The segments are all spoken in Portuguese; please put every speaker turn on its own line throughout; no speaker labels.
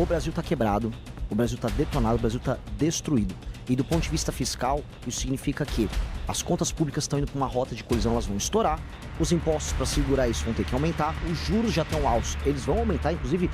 O Brasil está quebrado, o Brasil está detonado, o Brasil está destruído. E do ponto de vista fiscal, isso significa que as contas públicas estão indo para uma rota de colisão, elas vão estourar, os impostos para segurar isso vão ter que aumentar, os juros já estão altos, eles vão aumentar, inclusive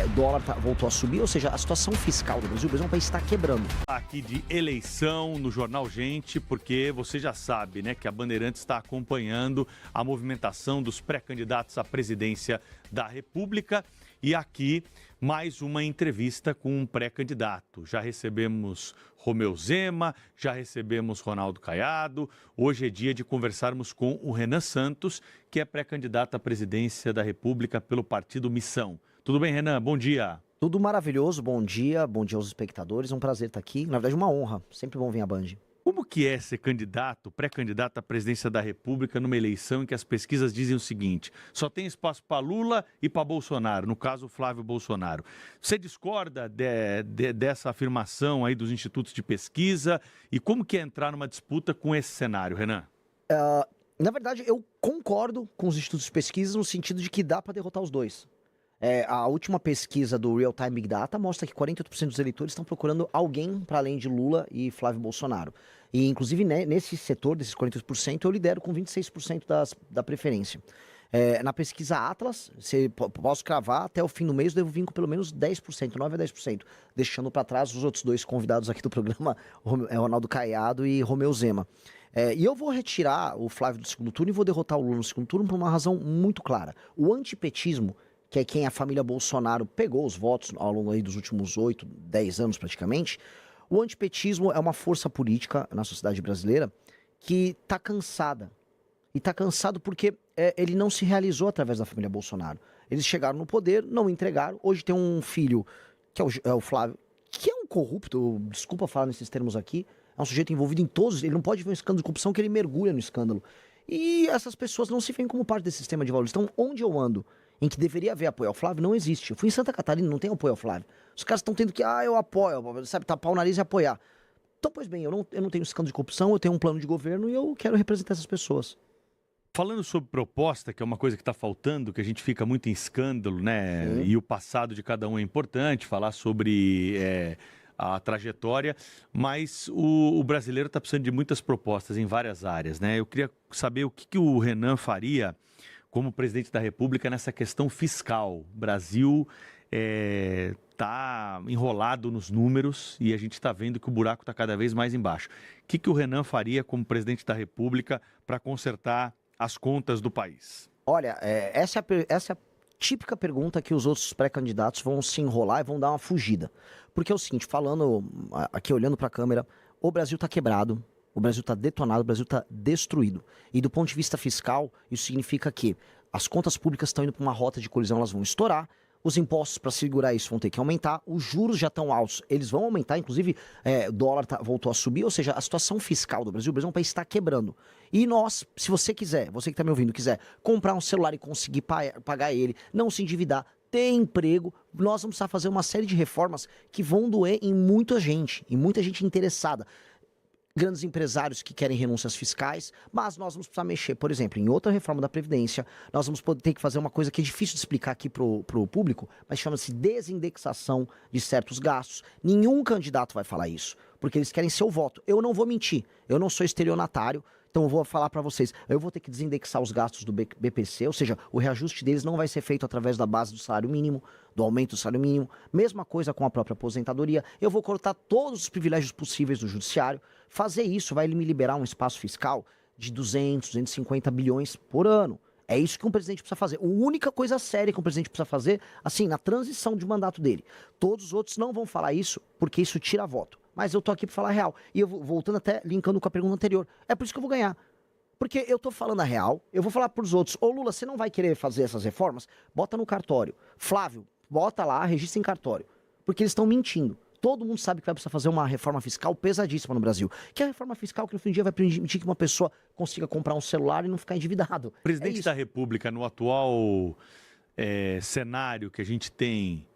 o dólar voltou a subir, ou seja, a situação fiscal do Brasil, o Brasil é um país que está quebrando.
Aqui de eleição no Jornal Gente, porque você já sabe, né, que a Bandeirantes está acompanhando a movimentação dos pré-candidatos à presidência da República. E aqui, mais uma entrevista com um pré-candidato. Já recebemos Romeu Zema, já recebemos Ronaldo Caiado. Hoje é dia de conversarmos com o Renan Santos, que é pré-candidato à presidência da República pelo Partido Missão. Tudo bem, Renan? Bom dia.
Tudo maravilhoso, bom dia aos espectadores, um prazer estar aqui. Na verdade, uma honra, sempre bom vir à Band.
Como que é ser candidato, pré-candidato à presidência da República numa eleição em que as pesquisas dizem o seguinte: só tem espaço para Lula e para Bolsonaro, no caso Flávio Bolsonaro. Você discorda dessa afirmação aí dos institutos de pesquisa? E como que é entrar numa disputa com esse cenário, Renan?
Na verdade, eu concordo com os institutos de pesquisa no sentido de que dá para derrotar os dois. A última pesquisa do Real Time Big Data mostra que 48% dos eleitores estão procurando alguém para além de Lula e Flávio Bolsonaro. E, inclusive, nesse setor, desses 48%, eu lidero com 26% da preferência. Na pesquisa Atlas, posso cravar, até o fim do mês eu devo vir com pelo menos 10%, 9% a 10%, deixando para trás os outros dois convidados aqui do programa, Ronaldo Caiado e Romeu Zema. E eu vou retirar o Flávio do segundo turno e vou derrotar o Lula no segundo turno por uma razão muito clara. O antipetismo, que é quem a família Bolsonaro pegou os votos ao longo aí dos últimos 8, 10 anos praticamente, o antipetismo é uma força política na sociedade brasileira que está cansada. E está cansado porque ele não se realizou através da família Bolsonaro. Eles chegaram no poder, não entregaram. Hoje tem um filho, que é o Flávio, que é um corrupto, desculpa falar nesses termos aqui, é um sujeito envolvido em todos, ele não pode ver um escândalo de corrupção que ele mergulha no escândalo. E essas pessoas não se veem como parte desse sistema de valores. Então, onde eu ando, em que deveria haver apoio ao Flávio, não existe. Eu fui em Santa Catarina, não tem apoio ao Flávio. Os caras estão tendo que, eu apoio, sabe, tapar o nariz e apoiar. Então, pois bem, eu não tenho escândalo de corrupção, eu tenho um plano de governo e eu quero representar essas pessoas.
Falando sobre proposta, que é uma coisa que está faltando, que a gente fica muito em escândalo, né? Sim. E o passado de cada um é importante, falar sobre a trajetória, mas o brasileiro está precisando de muitas propostas em várias áreas, né? Eu queria saber o que o Renan faria como presidente da República nessa questão fiscal. O Brasil está enrolado nos números e a gente está vendo que o buraco está cada vez mais embaixo. O que o Renan faria como presidente da República para consertar as contas do país?
Olha, essa é a típica pergunta que os outros pré-candidatos vão se enrolar e vão dar uma fugida. Porque é o seguinte, falando aqui, olhando para a câmera, o Brasil está quebrado, o Brasil está detonado, o Brasil está destruído. E do ponto de vista fiscal, isso significa que as contas públicas estão indo para uma rota de colisão, elas vão estourar, os impostos para segurar isso vão ter que aumentar, os juros já estão altos, eles vão aumentar, inclusive o dólar voltou a subir, ou seja, a situação fiscal do Brasil, o Brasil é um país que está quebrando. E nós, se você quiser, você que está me ouvindo, quiser comprar um celular e conseguir pagar ele, não se endividar, ter emprego, nós vamos precisar fazer uma série de reformas que vão doer em muita gente interessada. Grandes empresários que querem renúncias fiscais, mas nós vamos precisar mexer, por exemplo, em outra reforma da Previdência, nós vamos ter que fazer uma coisa que é difícil de explicar aqui pro público, mas chama-se desindexação de certos gastos. Nenhum candidato vai falar isso, porque eles querem seu voto. Eu não vou mentir, eu não sou estelionatário, então eu vou falar para vocês, eu vou ter que desindexar os gastos do BPC, ou seja, o reajuste deles não vai ser feito através da base do salário mínimo, do aumento do salário mínimo, mesma coisa com a própria aposentadoria, eu vou cortar todos os privilégios possíveis do judiciário. Fazer isso vai me liberar um espaço fiscal de 200, 250 bilhões por ano. É isso que um presidente precisa fazer. A única coisa séria que um presidente precisa fazer, assim, na transição de mandato dele. Todos os outros não vão falar isso, porque isso tira voto. Mas eu tô aqui para falar a real. E eu voltando até, linkando com a pergunta anterior, é por isso que eu vou ganhar. Porque eu tô falando a real, eu vou falar pros outros, ô Lula, você não vai querer fazer essas reformas? Bota no cartório. Flávio, bota lá, registra em cartório. Porque eles estão mentindo. Todo mundo sabe que vai precisar fazer uma reforma fiscal pesadíssima no Brasil. Que é a reforma fiscal que no fim do dia vai permitir que uma pessoa consiga comprar um celular e não ficar endividado.
Presidente da República, no atual cenário que a gente tem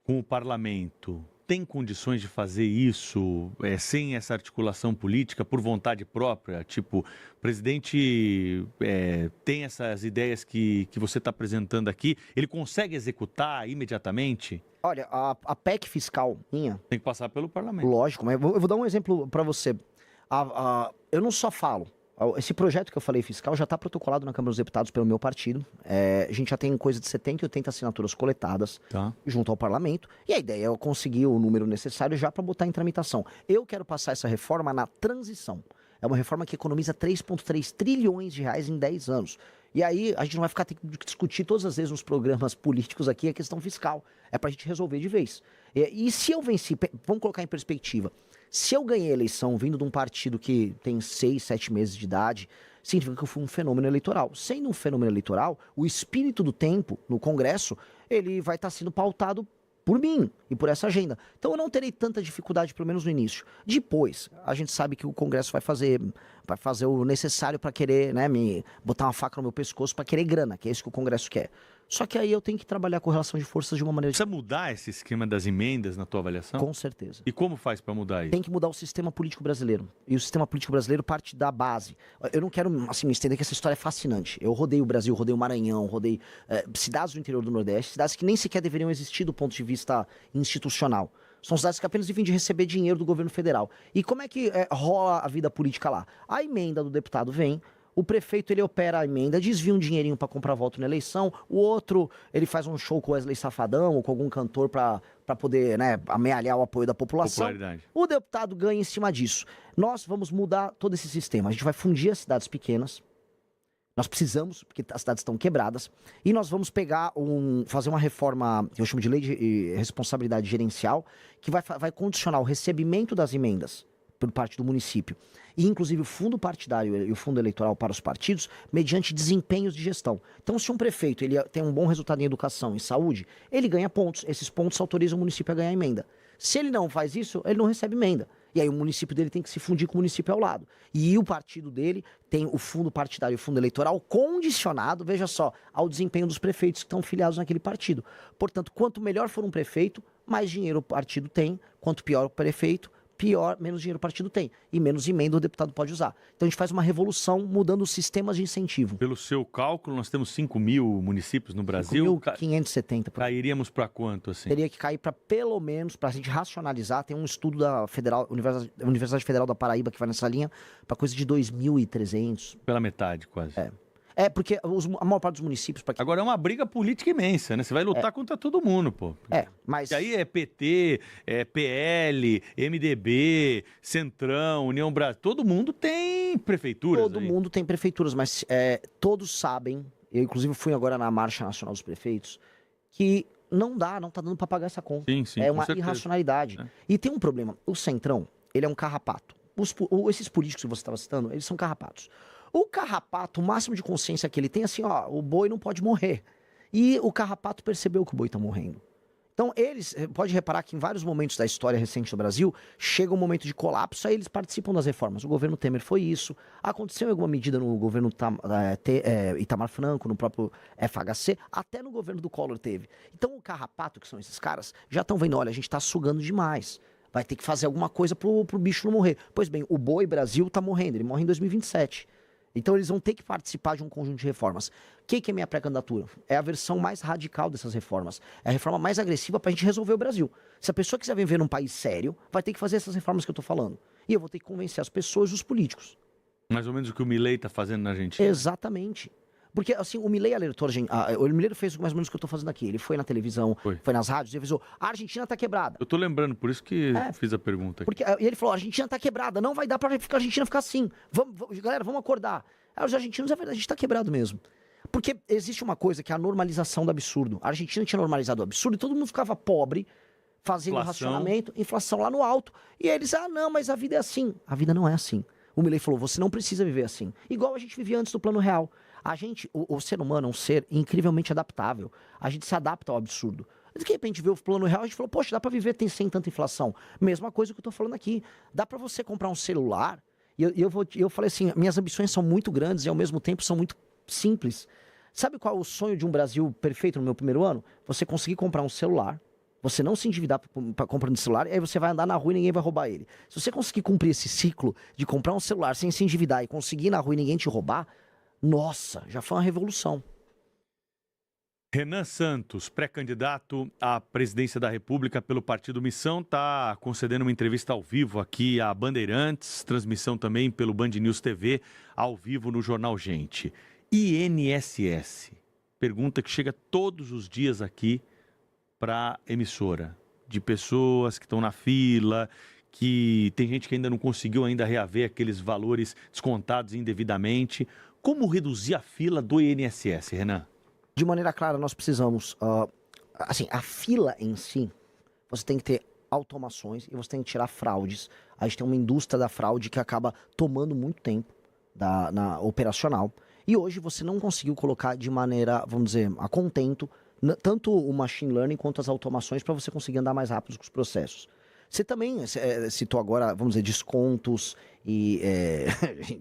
com o parlamento, tem condições de fazer isso sem essa articulação política, por vontade própria? Tipo, o presidente tem essas ideias que você está apresentando aqui, ele consegue executar imediatamente?
Olha, a PEC fiscal minha...
Tem que passar pelo parlamento.
Lógico, mas eu vou dar um exemplo para você. Eu não só falo. Esse projeto que eu falei fiscal já está protocolado na Câmara dos Deputados pelo meu partido. A gente já tem coisa de 70 e 80 assinaturas coletadas junto ao parlamento. E a ideia é eu conseguir o número necessário já para botar em tramitação. Eu quero passar essa reforma na transição. É uma reforma que economiza 3,3 trilhões de reais em 10 anos. E aí a gente não vai ficar tendo que discutir todas as vezes nos programas políticos aqui a questão fiscal. É para a gente resolver de vez. E se eu venci, vamos colocar em perspectiva, se eu ganhei a eleição vindo de um partido que tem 6, 7 meses de idade, significa que eu fui um fenômeno eleitoral. Sendo um fenômeno eleitoral, o espírito do tempo no Congresso, ele vai estar sendo pautado por mim e por essa agenda. Então eu não terei tanta dificuldade, pelo menos no início. Depois, a gente sabe que o Congresso vai fazer o necessário para querer, né, me botar uma faca no meu pescoço para querer grana, que é isso que o Congresso quer. Só que aí eu tenho que trabalhar com relação de forças de uma maneira...
Precisa mudar esse esquema das emendas na tua avaliação?
Com certeza.
E como faz para mudar isso?
Tem que mudar o sistema político brasileiro. E o sistema político brasileiro parte da base. Eu não quero, assim, me estender que essa história é fascinante. Eu rodei o Brasil, rodei o Maranhão, rodei cidades do interior do Nordeste, cidades que nem sequer deveriam existir do ponto de vista institucional. São cidades que apenas vivem de receber dinheiro do governo federal. E como é que rola a vida política lá? A emenda do deputado vem... O prefeito, ele opera a emenda, desvia um dinheirinho para comprar voto na eleição. O outro, ele faz um show com o Wesley Safadão ou com algum cantor para poder, né, amealhar o apoio da população. O deputado ganha em cima disso. Nós vamos mudar todo esse sistema. A gente vai fundir as cidades pequenas. Nós precisamos, porque as cidades estão quebradas. E nós vamos fazer uma reforma, que eu chamo de lei de responsabilidade gerencial, que vai condicionar o recebimento das emendas por parte do município, e inclusive o fundo partidário e o fundo eleitoral para os partidos, mediante desempenhos de gestão. Então, se um prefeito ele tem um bom resultado em educação e saúde, ele ganha pontos. Esses pontos autorizam o município a ganhar emenda. Se ele não faz isso, ele não recebe emenda. E aí o município dele tem que se fundir com o município ao lado. E o partido dele tem o fundo partidário e o fundo eleitoral condicionado, veja só, ao desempenho dos prefeitos que estão filiados naquele partido. Portanto, quanto melhor for um prefeito, mais dinheiro o partido tem. Quanto pior o prefeito, menos dinheiro o partido tem. E menos emenda o deputado pode usar. Então a gente faz uma revolução mudando os sistemas de incentivo.
Pelo seu cálculo, nós temos 5.000 municípios no Brasil.
5.570.
Cairíamos para quanto, assim?
Teria que cair para pelo menos, para a gente racionalizar, tem um estudo da Universidade Federal da Paraíba que vai nessa linha, para coisa de 2.300.
Pela metade, quase.
Porque a maior parte dos municípios...
Agora é uma briga política imensa, né? Você vai lutar contra todo mundo, pô.
Mas...
E aí é PT, PL, MDB, Centrão, União Brasil, todo mundo tem prefeituras.
Todo mundo tem prefeituras, mas todos sabem, eu inclusive fui agora na Marcha Nacional dos Prefeitos, que não tá dando para pagar essa conta.
Sim,
é uma irracionalidade. E tem um problema, o Centrão, ele é um carrapato. Esses políticos que você estava citando, eles são carrapatos. O carrapato, o máximo de consciência que ele tem, assim, ó, o boi não pode morrer. E o carrapato percebeu que o boi está morrendo. Então, pode reparar que em vários momentos da história recente do Brasil, chega um momento de colapso, aí eles participam das reformas. O governo Temer foi isso. Aconteceu em alguma medida no governo Itamar Franco, no próprio FHC, até no governo do Collor teve. Então, o carrapato, que são esses caras, já estão vendo, olha, a gente está sugando demais. Vai ter que fazer alguma coisa pro bicho não morrer. Pois bem, o boi Brasil está morrendo, ele morre em 2027. Então eles vão ter que participar de um conjunto de reformas. O que é minha pré-candidatura? É a versão mais radical dessas reformas. É a reforma mais agressiva para a gente resolver o Brasil. Se a pessoa quiser viver num país sério, vai ter que fazer essas reformas que eu estou falando. E eu vou ter que convencer as pessoas e os políticos.
Mais ou menos o que o Milei está fazendo na Argentina.
Exatamente. Porque, assim, o Milei alertou, o Milei fez mais ou menos o que eu estou fazendo aqui. Ele foi na televisão, foi nas rádios e avisou, a Argentina está quebrada.
Eu estou lembrando, por isso que fiz a pergunta aqui.
E ele falou, a Argentina está quebrada, não vai dar para a Argentina ficar assim. Galera, vamos acordar. Aí os argentinos, é verdade, a gente está quebrado mesmo. Porque existe uma coisa que é a normalização do absurdo. A Argentina tinha normalizado o absurdo e todo mundo ficava pobre, fazendo racionamento, inflação lá no alto. E aí eles, não, mas a vida é assim. A vida não é assim. O Milei falou, você não precisa viver assim. Igual a gente vivia antes do Plano Real. O ser humano é um ser incrivelmente adaptável. A gente se adapta ao absurdo. De repente vê o Plano Real, a gente falou, poxa, dá pra viver sem tanta inflação. Mesma coisa que eu tô falando aqui. Dá pra você comprar um celular. E eu falei assim, minhas ambições são muito grandes e ao mesmo tempo são muito simples. Sabe qual é o sonho de um Brasil perfeito no meu primeiro ano? Você conseguir comprar um celular Você não se endividar para comprar um celular, e aí você vai andar na rua e ninguém vai roubar ele. Se você conseguir cumprir esse ciclo de comprar um celular sem se endividar e conseguir ir na rua e ninguém te roubar, nossa, já foi uma revolução.
Renan Santos, pré-candidato à presidência da República pelo Partido Missão, está concedendo uma entrevista ao vivo aqui à Bandeirantes, transmissão também pelo Band News TV, ao vivo no Jornal Gente. INSS, pergunta que chega todos os dias aqui para a emissora, de pessoas que estão na fila, que tem gente que ainda não conseguiu ainda reaver aqueles valores descontados indevidamente. Como reduzir a fila do INSS, Renan?
De maneira clara, nós precisamos, assim, a fila em si, você tem que ter automações e você tem que tirar fraudes. A gente tem uma indústria da fraude que acaba tomando muito tempo na operacional. E hoje você não conseguiu colocar de maneira, vamos dizer, a contento, tanto o machine learning quanto as automações para você conseguir andar mais rápido com os processos. Você também citou agora, vamos dizer, descontos e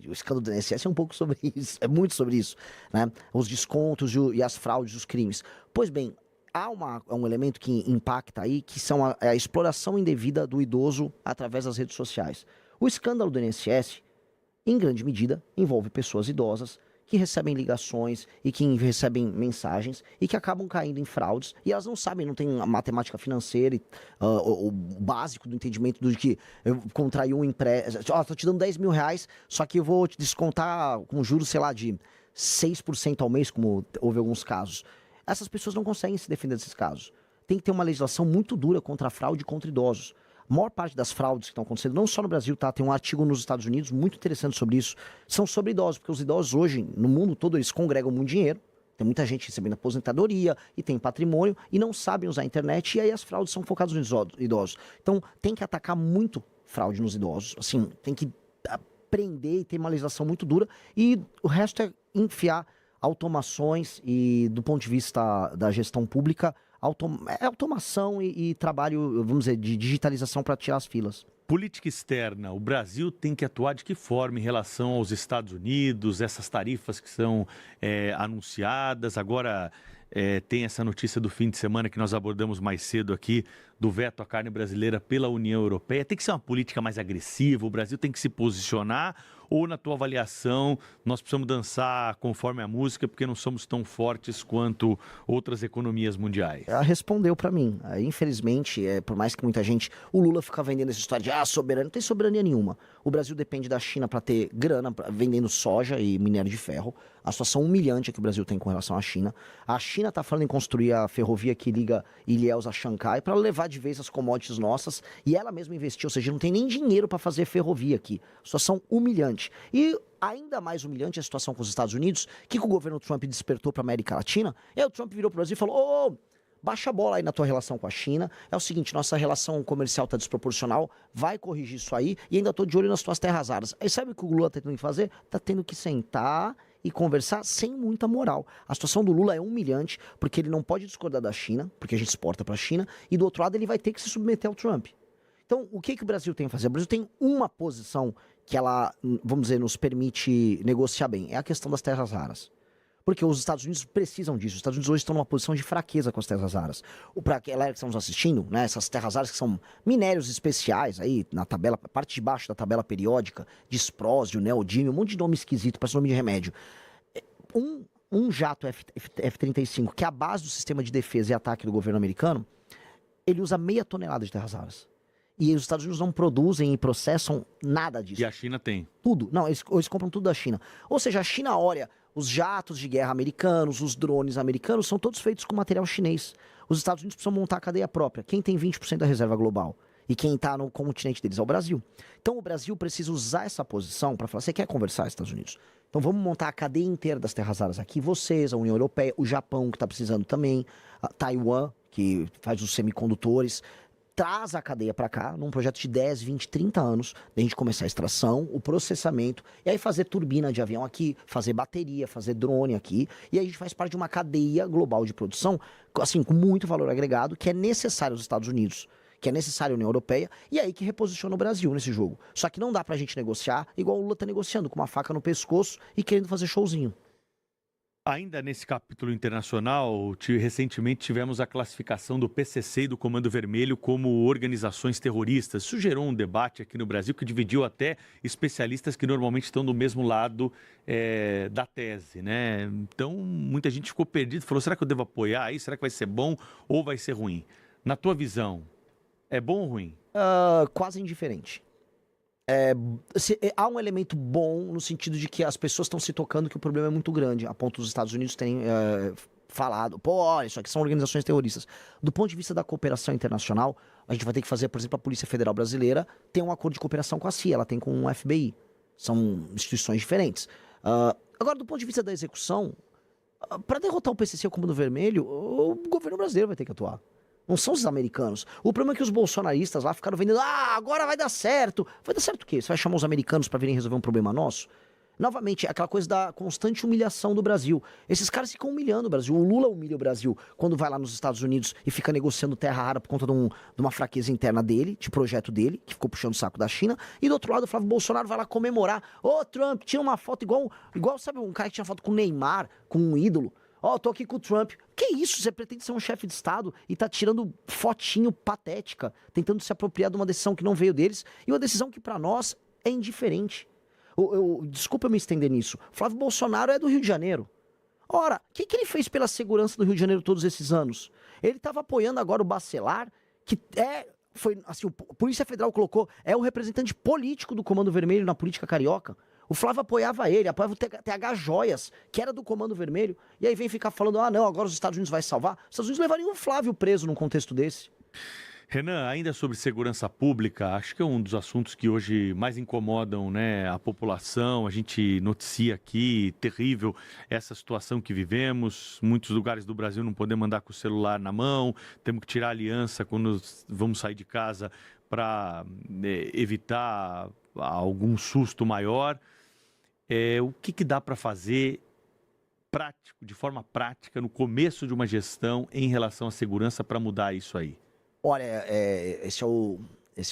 o escândalo do INSS é um pouco sobre isso, é muito sobre isso, né? Os descontos e as fraudes, os crimes. Pois bem, há um elemento que impacta aí, que são a exploração indevida do idoso através das redes sociais. O escândalo do INSS, em grande medida, envolve pessoas idosas que recebem ligações e que recebem mensagens e que acabam caindo em fraudes e elas não sabem, não tem a matemática financeira, o básico do entendimento do que eu contraí um empréstimo, tô te dando 10 mil reais, só que eu vou te descontar com juros, sei lá, de 6% ao mês, como houve alguns casos. Essas pessoas não conseguem se defender desses casos. Tem que ter uma legislação muito dura contra a fraude e contra idosos. A maior parte das fraudes que estão acontecendo, não só no Brasil, tá? Tem um artigo nos Estados Unidos muito interessante sobre isso. São sobre idosos, porque os idosos hoje, no mundo todo, eles congregam muito dinheiro. Tem muita gente recebendo aposentadoria e tem patrimônio e não sabem usar a internet. E aí as fraudes são focadas nos idosos. Então tem que atacar muito fraude nos idosos. Assim, tem que prender e ter uma legislação muito dura. E o resto é enfiar automações e, do ponto de vista da gestão pública, automação e trabalho, vamos dizer, de digitalização para tirar as filas.
Política externa, o Brasil tem que atuar de que forma em relação aos Estados Unidos, essas tarifas que são anunciadas? Agora tem essa notícia do fim de semana que nós abordamos mais cedo aqui, do veto à carne brasileira pela União Europeia. Tem que ser uma política mais agressiva, o Brasil tem que se posicionar, ou na tua avaliação nós precisamos dançar conforme a música porque não somos tão fortes quanto outras economias mundiais?
Ela respondeu para mim. Infelizmente, por mais que muita gente... O Lula fica vendendo essa história de soberania. Não tem soberania nenhuma. O Brasil depende da China para ter grana, vendendo soja e minério de ferro. A situação humilhante que o Brasil tem com relação à China. A China está falando em construir a ferrovia que liga Ilhéus a Xangai para levar de vez as commodities nossas. E ela mesma investiu, ou seja, não tem nem dinheiro para fazer ferrovia aqui. Situação humilhante. E ainda mais humilhante a situação com os Estados Unidos, que o governo Trump despertou para a América Latina. E aí o Trump virou para o Brasil e falou: baixa a bola aí na tua relação com a China. É o seguinte, nossa relação comercial está desproporcional, vai corrigir isso aí e ainda estou de olho nas tuas terras raras. Aí sabe o que o Lula está tendo que fazer? Está tendo que sentar e conversar sem muita moral. A situação do Lula é humilhante, porque ele não pode discordar da China, porque a gente exporta para a China, e do outro lado ele vai ter que se submeter ao Trump. Então, o que o Brasil tem a fazer? O Brasil tem uma posição que ela, vamos dizer, nos permite negociar bem. É a questão das terras raras. Porque os Estados Unidos precisam disso. Os Estados Unidos hoje estão numa posição de fraqueza com as terras raras. Para aquela que estamos assistindo, né, essas terras raras que são minérios especiais, aí na tabela, parte de baixo da tabela periódica, disprósio, neodímio, um monte de nome esquisito, parece nome de remédio. Um jato F-35, que é a base do sistema de defesa e ataque do governo americano, ele usa 0,5 tonelada de terras raras. E os Estados Unidos não produzem e processam nada disso.
E a China tem.
Tudo. Não, eles compram tudo da China. Ou seja, a China olha, os jatos de guerra americanos, os drones americanos, são todos feitos com material chinês. Os Estados Unidos precisam montar a cadeia própria. Quem tem 20% da reserva global? E quem está no continente deles é o Brasil. Então o Brasil precisa usar essa posição para falar: você quer conversar, Estados Unidos? Então vamos montar a cadeia inteira das terras raras aqui. Vocês, a União Europeia, o Japão, que está precisando também, a Taiwan, que faz os semicondutores. Traz a cadeia para cá, num projeto de 10, 20, 30 anos, da gente começar a extração, o processamento, e aí fazer turbina de avião aqui, fazer bateria, fazer drone aqui, e aí a gente faz parte de uma cadeia global de produção, assim, com muito valor agregado, que é necessário aos Estados Unidos, que é necessário à União Europeia, e aí que reposiciona o Brasil nesse jogo. Só que não dá pra gente negociar igual o Lula tá negociando, com uma faca no pescoço e querendo fazer showzinho.
Ainda nesse capítulo internacional, recentemente tivemos a classificação do PCC e do Comando Vermelho como organizações terroristas. Isso gerou um debate aqui no Brasil que dividiu até especialistas que normalmente estão do mesmo lado da tese, né? Então, muita gente ficou perdida, falou, será que eu devo apoiar isso? Será que vai ser bom ou vai ser ruim? Na tua visão, é bom ou ruim?
Quase indiferente. Há um elemento bom no sentido de que as pessoas estão se tocando que o problema é muito grande, a ponto dos Estados Unidos terem falado, pô, olha, isso aqui são organizações terroristas. Do ponto de vista da cooperação internacional, a gente vai ter que fazer, por exemplo, a Polícia Federal Brasileira tem um acordo de cooperação com a CIA, ela tem com o FBI. São instituições diferentes. Agora, do ponto de vista da execução, para derrotar o PCC e o Comando Vermelho, o governo brasileiro vai ter que atuar. Não são os americanos. O problema é que os bolsonaristas lá ficaram vendendo, agora vai dar certo. Vai dar certo o quê? Você vai chamar os americanos para virem resolver um problema nosso? Novamente, é aquela coisa da constante humilhação do Brasil. Esses caras ficam humilhando o Brasil. O Lula humilha o Brasil quando vai lá nos Estados Unidos e fica negociando terra rara por conta de uma fraqueza interna dele, de projeto dele, que ficou puxando o saco da China. E do outro lado, o Flávio Bolsonaro vai lá comemorar. Ô, Trump, tira uma foto igual, sabe, um cara que tinha foto com o Neymar, com um ídolo. Tô aqui com o Trump. Que isso? Você pretende ser um chefe de Estado e tá tirando fotinho patética, tentando se apropriar de uma decisão que não veio deles e uma decisão que pra nós é indiferente. Desculpa eu me estender nisso. Flávio Bolsonaro é do Rio de Janeiro. Ora, o que ele fez pela segurança do Rio de Janeiro todos esses anos? Ele estava apoiando agora o Bacelar, que foi assim, a Polícia Federal colocou, é o representante político do Comando Vermelho na política carioca. O Flávio apoiava ele, apoiava o TH Joias, que era do Comando Vermelho, e aí vem ficar falando, não, agora os Estados Unidos vai salvar. Os Estados Unidos levariam o Flávio preso num contexto desse.
Renan, ainda sobre segurança pública, acho que é um dos assuntos que hoje mais incomodam, né, a população. A gente noticia aqui, terrível, essa situação que vivemos. Muitos lugares do Brasil não podemos andar com o celular na mão, temos que tirar a aliança quando vamos sair de casa para evitar algum susto maior. O que dá para fazer prático, de forma prática, no começo de uma gestão em relação à segurança para mudar isso aí?
Olha, esse é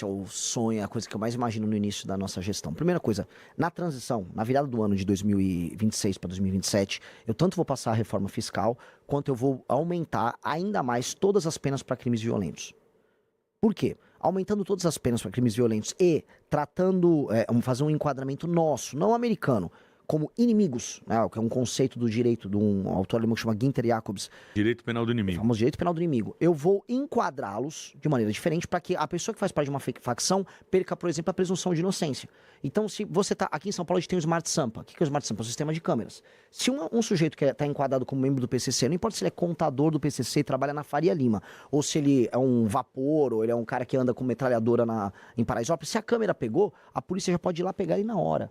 o sonho, a coisa que eu mais imagino no início da nossa gestão. Primeira coisa, na transição, na virada do ano de 2026 para 2027, eu tanto vou passar a reforma fiscal, quanto eu vou aumentar ainda mais todas as penas para crimes violentos. Por quê? Aumentando todas as penas para crimes violentos e tratando, fazer um enquadramento nosso, não americano, como inimigos, né, que é um conceito do direito de um autor alemão que chama Günther Jacobs.
Direito penal do inimigo.
O famoso direito penal do inimigo. Eu vou enquadrá-los de maneira diferente para que a pessoa que faz parte de uma facção perca, por exemplo, a presunção de inocência. Então, se você tá aqui em São Paulo, a gente tem o Smart Sampa. O que é o Smart Sampa? É um sistema de câmeras. Se um sujeito que está enquadrado como membro do PCC, não importa se ele é contador do PCC e trabalha na Faria Lima, ou se ele é um vapor, ou ele é um cara que anda com metralhadora em Paraisópolis, se a câmera pegou, a polícia já pode ir lá pegar ele na hora.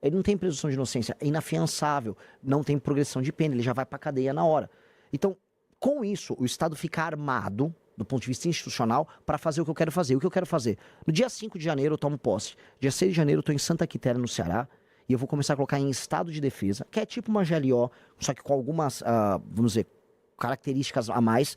Ele não tem presunção de inocência, é inafiançável, não tem progressão de pena, ele já vai para a cadeia na hora. Então, com isso, o Estado fica armado, do ponto de vista institucional, para fazer o que eu quero fazer. O que eu quero fazer? No dia 5 de janeiro eu tomo posse. Dia 6 de janeiro eu estou em Santa Quitéria, no Ceará, e eu vou começar a colocar em estado de defesa, que é tipo uma GLO, só que com algumas, vamos dizer, características a mais,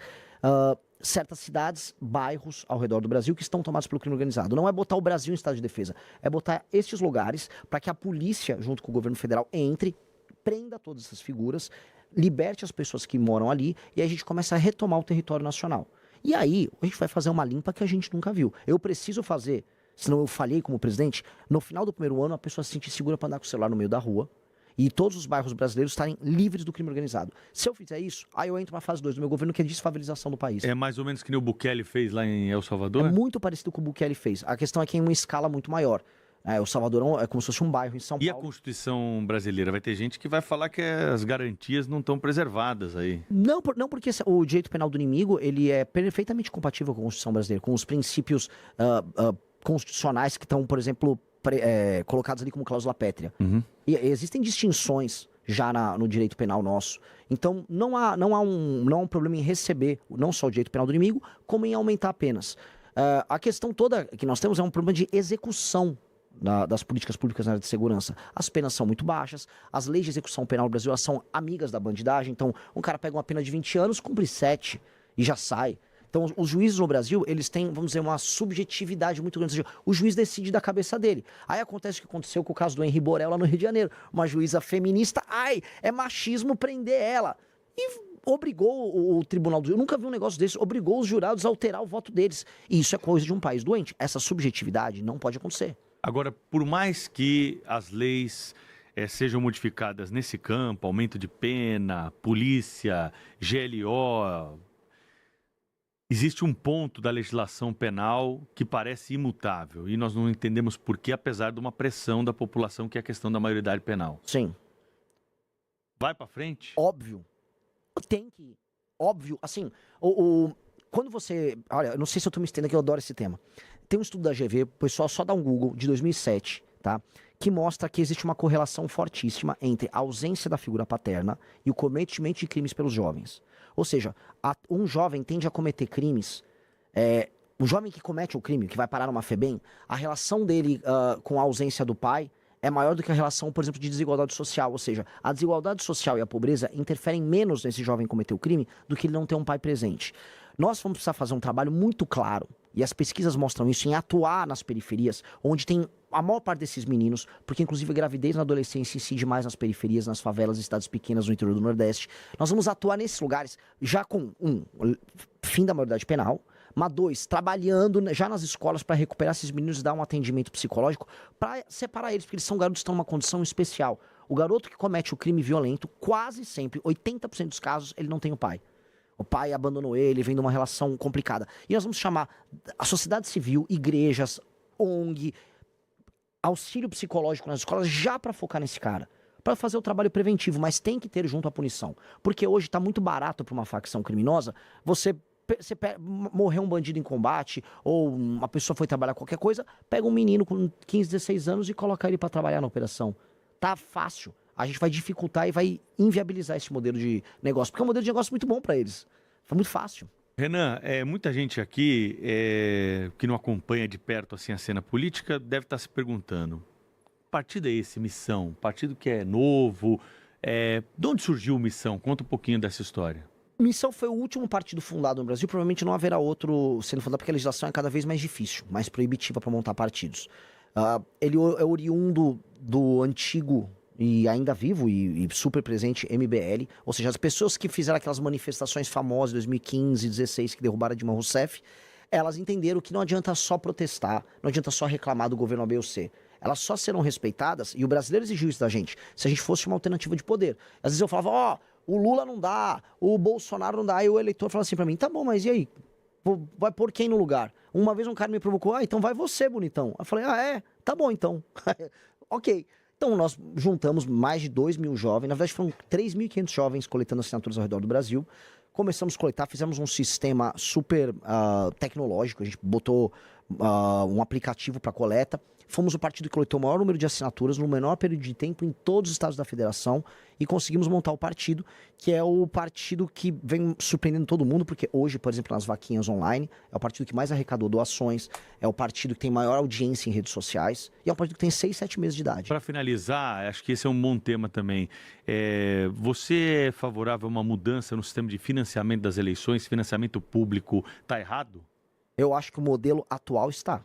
certas cidades, bairros ao redor do Brasil que estão tomados pelo crime organizado. Não é botar o Brasil em estado de defesa, é botar estes lugares para que a polícia, junto com o governo federal, entre, prenda todas essas figuras, liberte as pessoas que moram ali e aí a gente começa a retomar o território nacional. E aí a gente vai fazer uma limpa que a gente nunca viu. Eu preciso fazer, senão eu falhei como presidente, no final do primeiro ano a pessoa se sentir segura para andar com o celular no meio da rua, e todos os bairros brasileiros estarem livres do crime organizado. Se eu fizer isso, aí eu entro na fase 2 do meu governo, que é desfavelização do país.
É mais ou menos que nem o Bukele fez lá em El Salvador?
É muito parecido com o que o Bukele fez. A questão é que em uma escala muito maior. O Salvador é como se fosse um bairro em São Paulo.
E a Constituição brasileira? Vai ter gente que vai falar que as garantias não estão preservadas aí.
Não, porque o direito penal do inimigo, ele é perfeitamente compatível com a Constituição brasileira, com os princípios constitucionais que estão, por exemplo, colocados ali como cláusula pétrea.
Uhum.
E existem distinções já no direito penal nosso. Então, não há um problema em receber não só o direito penal do inimigo, como em aumentar penas. A questão toda que nós temos é um problema de execução das políticas públicas na área de segurança. As penas são muito baixas, as leis de execução penal no Brasil elas são amigas da bandidagem, então um cara pega uma pena de 20 anos, cumpre 7 e já sai. Então, os juízes no Brasil, eles têm, vamos dizer, uma subjetividade muito grande. Ou seja, o juiz decide da cabeça dele. Aí acontece o que aconteceu com o caso do Henri Borel lá no Rio de Janeiro. Uma juíza feminista, é machismo prender ela. E obrigou o tribunal, eu nunca vi um negócio desse, obrigou os jurados a alterar o voto deles. E isso é coisa de um país doente. Essa subjetividade não pode acontecer.
Agora, por mais que as leis sejam modificadas nesse campo, aumento de pena, polícia, GLO, existe um ponto da legislação penal que parece imutável e nós não entendemos por que, apesar de uma pressão da população, que é a questão da maioridade penal.
Sim.
Vai pra frente?
Óbvio. Tem que ir. Óbvio. Assim, quando você... Olha, eu não sei se eu tô me estendendo aqui, eu adoro esse tema. Tem um estudo da GV, o pessoal só dá um Google, de 2007, tá? Que mostra que existe uma correlação fortíssima entre a ausência da figura paterna e o cometimento de crimes pelos jovens. Ou seja, um jovem tende a cometer crimes... o jovem que comete o crime, que vai parar numa FEBEM, a relação dele com a ausência do pai é maior do que a relação, por exemplo, de desigualdade social. Ou seja, a desigualdade social e a pobreza interferem menos nesse jovem cometer o crime do que ele não ter um pai presente. Nós vamos precisar fazer um trabalho muito claro, e as pesquisas mostram isso, em atuar nas periferias, onde tem a maior parte desses meninos, porque inclusive a gravidez na adolescência incide mais nas periferias, nas favelas e cidades pequenas no interior do Nordeste. Nós vamos atuar nesses lugares já com, fim da maioridade penal, mas 2, trabalhando já nas escolas para recuperar esses meninos e dar um atendimento psicológico para separar eles, porque eles são garotos que estão numa condição especial. O garoto que comete o crime violento, quase sempre, 80% dos casos, ele não tem o pai. O pai abandonou ele, vem de uma relação complicada. E nós vamos chamar a sociedade civil, igrejas, ONG, auxílio psicológico nas escolas, já para focar nesse cara. Para fazer o trabalho preventivo, mas tem que ter junto a punição. Porque hoje está muito barato para uma facção criminosa você morreu um bandido em combate, ou uma pessoa foi trabalhar qualquer coisa, pega um menino com 15, 16 anos e coloca ele para trabalhar na operação. Tá fácil. A gente vai dificultar e vai inviabilizar esse modelo de negócio, porque é um modelo de negócio muito bom para eles. Foi muito fácil.
Renan, muita gente aqui que não acompanha de perto assim a cena política deve estar se perguntando: que partido é esse, Missão? Partido que é novo? De onde surgiu Missão? Conta um pouquinho dessa história.
Missão foi o último partido fundado no Brasil, provavelmente não haverá outro sendo fundado, porque a legislação é cada vez mais difícil, mais proibitiva para montar partidos. Ele é oriundo do antigo e ainda vivo e super presente MBL, ou seja, as pessoas que fizeram aquelas manifestações famosas em 2015, 2016, que derrubaram Dilma Rousseff, elas entenderam que não adianta só protestar, não adianta só reclamar do governo A, B ou C. Elas só serão respeitadas, e o brasileiro exigiu isso da gente, se a gente fosse uma alternativa de poder. Às vezes eu falava, o Lula não dá, o Bolsonaro não dá, e o eleitor fala assim pra mim, tá bom, mas e aí? Vai pôr quem no lugar? Uma vez um cara me provocou, então vai você, bonitão. Eu falei, tá bom então. Ok. Então nós juntamos mais de 2.000 jovens, na verdade foram 3.500 jovens coletando assinaturas ao redor do Brasil. Começamos a coletar, fizemos um sistema super tecnológico, a gente botou um aplicativo para coleta. Fomos o partido que coletou o maior número de assinaturas no menor período de tempo em todos os estados da federação e conseguimos montar o partido, que é o partido que vem surpreendendo todo mundo, porque hoje, por exemplo, nas vaquinhas online, é o partido que mais arrecadou doações, é o partido que tem maior audiência em redes sociais e é um partido que tem 6, 7 meses de idade.
Para finalizar, acho que esse é um bom tema também. Você é favorável a uma mudança no sistema de financiamento das eleições? Financiamento público está errado?
Eu acho que o modelo atual está.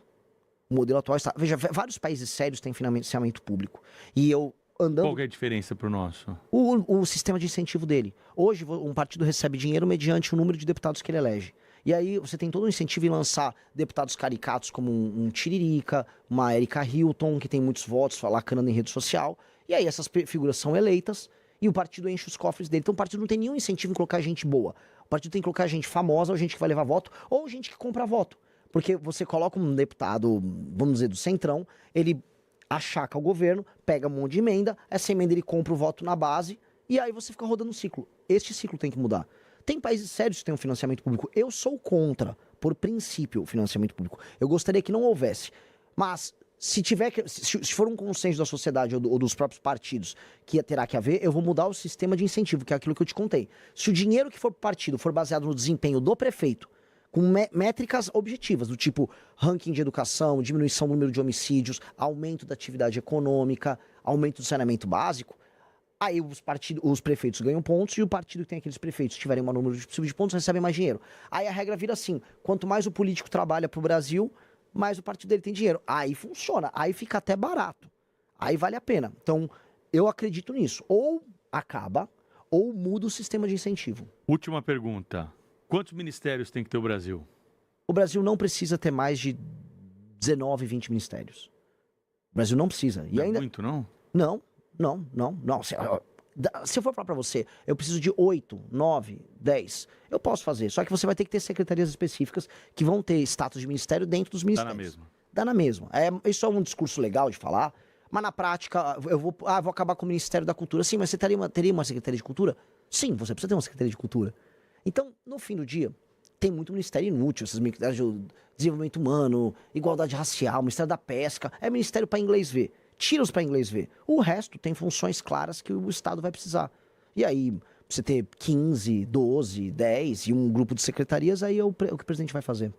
O modelo atual está... Veja, vários países sérios têm financiamento público. E eu andando...
Qual que é a diferença para o nosso?
O sistema de incentivo dele. Hoje, um partido recebe dinheiro mediante o número de deputados que ele elege. E aí você tem todo um incentivo em lançar deputados caricatos como um Tiririca, uma Erika Hilton, que tem muitos votos, lacrando em rede social. E aí essas figuras são eleitas e o partido enche os cofres dele. Então o partido não tem nenhum incentivo em colocar gente boa. O partido tem que colocar gente famosa, ou gente que vai levar voto, ou gente que compra voto. Porque você coloca um deputado, vamos dizer, do Centrão, ele achaca o governo, pega um monte de emenda, essa emenda ele compra o voto na base, e aí você fica rodando um ciclo. Este ciclo tem que mudar. Tem países sérios que têm um financiamento público. Eu sou contra, por princípio, o financiamento público. Eu gostaria que não houvesse. Mas, se for um consenso da sociedade ou dos próprios partidos que terá que haver, eu vou mudar o sistema de incentivo, que é aquilo que eu te contei. Se o dinheiro que for pro partido for baseado no desempenho do prefeito, com métricas objetivas, do tipo ranking de educação, diminuição do número de homicídios, aumento da atividade econômica, aumento do saneamento básico, Aí os prefeitos ganham pontos e o partido que tem aqueles prefeitos que tiverem um número possível de pontos recebe mais dinheiro. Aí a regra vira assim, quanto mais o político trabalha pro Brasil, mais o partido dele tem dinheiro. Aí funciona, aí fica até barato. Aí vale a pena. Então, eu acredito nisso. Ou acaba, ou muda o sistema de incentivo.
Última pergunta. Quantos ministérios tem que ter o Brasil?
O Brasil não precisa ter mais de 19, 20 ministérios. O Brasil não precisa. E
Não é
ainda...
muito, não?
Não. Se eu for falar pra você, eu preciso de 8, 9, 10. Eu posso fazer. Só que você vai ter que ter secretarias específicas que vão ter status de ministério dentro dos
Dá
ministérios.
na mesma.
Dá na mesma. Isso é um discurso legal de falar, mas na prática, eu vou acabar com o Ministério da Cultura. Sim, mas você teria uma Secretaria de Cultura? Sim, você precisa ter uma Secretaria de Cultura. Então, no fim do dia, tem muito ministério inútil, esses ministérios de desenvolvimento humano, igualdade racial, Ministério da Pesca, é ministério para inglês ver. Tira-os para inglês ver. O resto tem funções claras que o Estado vai precisar. E aí, você ter 15, 12, 10 e um grupo de secretarias, aí é o que o presidente vai fazer.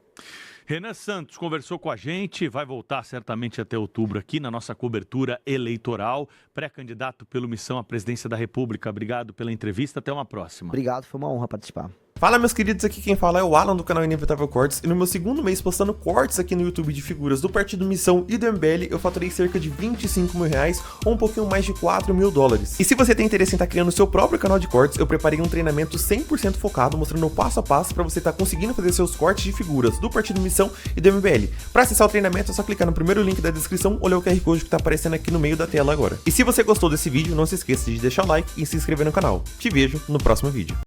Renan Santos conversou com a gente, vai voltar certamente até outubro aqui na nossa cobertura eleitoral, pré-candidato pelo Missão à Presidência da República. Obrigado pela entrevista, até uma próxima.
Obrigado, foi uma honra participar.
Fala, meus queridos, aqui quem fala é o Alan do canal Inevitável Cortes, e no meu segundo mês postando cortes aqui no YouTube de figuras do Partido Missão e do MBL, eu faturei cerca de 25 mil reais ou um pouquinho mais de 4 mil dólares. E se você tem interesse em estar criando seu próprio canal de cortes, eu preparei um treinamento 100% focado, mostrando o passo a passo para você estar conseguindo fazer seus cortes de figuras do Partido Missão e do MBL. Para acessar o treinamento é só clicar no primeiro link da descrição ou ler o QR Code que está aparecendo aqui no meio da tela agora. E se você gostou desse vídeo, não se esqueça de deixar o like e se inscrever no canal. Te vejo no próximo vídeo.